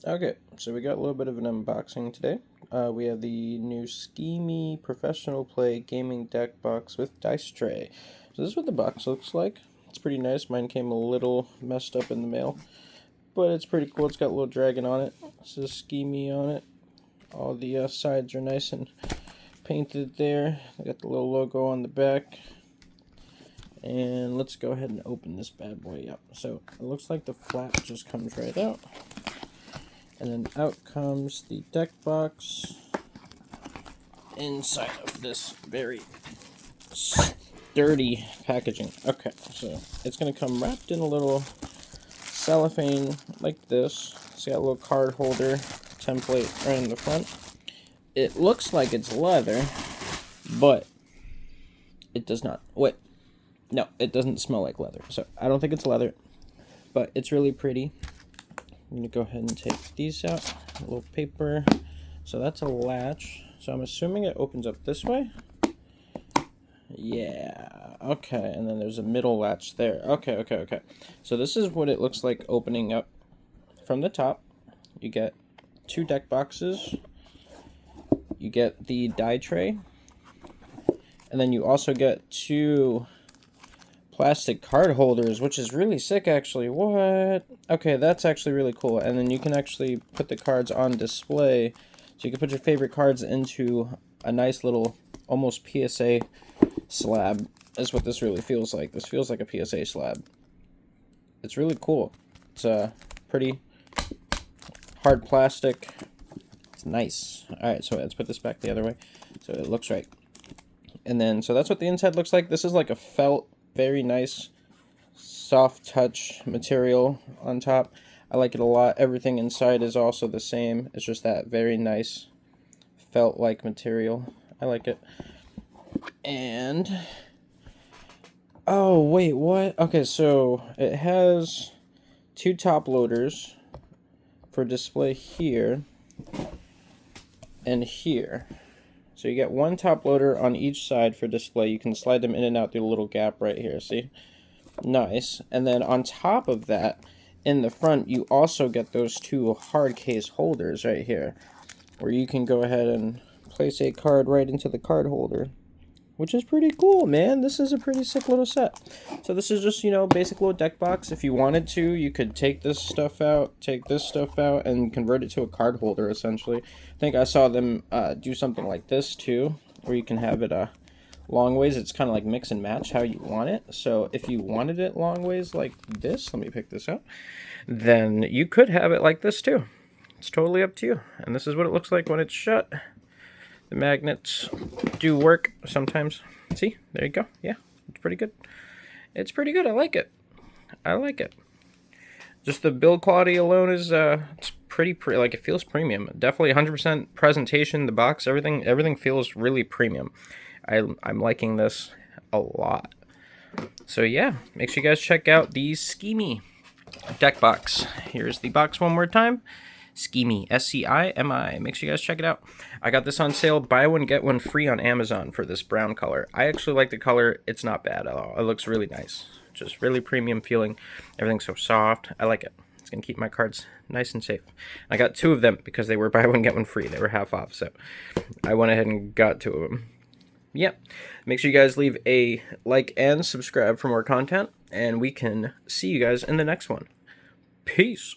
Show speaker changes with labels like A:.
A: Okay, so we got a little bit of an unboxing today. We have the new Scimi Professional Play Gaming Deck Box with Dice Tray. So this is what the box looks like. It's pretty nice. Mine came a little messed up in the mail, but it's pretty cool. It's got a little dragon on it. It says Scimi on it. All the sides are nice and painted there. I got the little logo on the back. And let's go ahead and open this bad boy up. So it looks like the flap just comes right out. And then out comes the deck box inside of this very sturdy packaging. Okay, so it's going to come wrapped in a little cellophane like this. It's got a little card holder template right in the front. It looks like it's leather, but it does not. Wait, no, it doesn't smell like leather. So I don't think it's leather, but it's really pretty. I'm going to go ahead and take these out. A little paper. So that's a latch. So I'm assuming it opens up this way. Yeah. Okay. And then there's a middle latch there. Okay. So this is what it looks like opening up from the top. You get 2 deck boxes. You get the die tray. And then you also get 2 plastic card holders, which is really sick actually. What? Okay, that's actually really cool. And then you can actually put the cards on display. So you can put your favorite cards into a nice little almost PSA slab. Is what this really feels like. This feels like a PSA slab. It's really cool. It's pretty hard plastic. It's nice. Alright, so let's put this back the other way so it looks right. And then, so that's what the inside looks like. This is like a felt, very nice, soft touch material on top. I like it a lot. Everything inside is also the same. It's just that very nice felt-like material. I like it. And, oh, wait, what? Okay, so it has 2 top loaders for display here and here. So you get 1 top loader on each side for display. You can slide them in and out through a little gap right here, see? Nice. And then on top of that, in the front, you also get those 2 hard case holders right here, where you can go ahead and place a card right into the card holder, which is pretty cool, man. This is a pretty sick little set. So this is just, basic little deck box. If you wanted to, you could take this stuff out, and convert it to a card holder, essentially. I think I saw them do something like this, too, where you can have it long ways. It's kind of like mix and match how you want it. So if you wanted it long ways like this, let me pick this up, then you could have it like this, too. It's totally up to you. And this is what it looks like when it's shut. The magnets do work sometimes. See? There you go. Yeah, it's pretty good. It's pretty good. I like it. I like it. Just the build quality alone is it's pretty like it feels premium. Definitely 100% presentation, the box, everything feels really premium. I'm liking this a lot. So yeah, make sure you guys check out the Scimi deck box. Here's the box one more time. Scimi, S-C-I-M-I. Make sure you guys check it out. I got this on sale, buy one, get one free on Amazon for this brown color. I actually like the color. It's not bad at all. It looks really nice. Just really premium feeling. Everything's so soft. I like it. It's going to keep my cards nice and safe. I got 2 of them because they were buy one, get one free. They were half off, so I went ahead and got 2 of them. Yeah. Make sure you guys leave a like and subscribe for more content, and we can see you guys in the next one. Peace.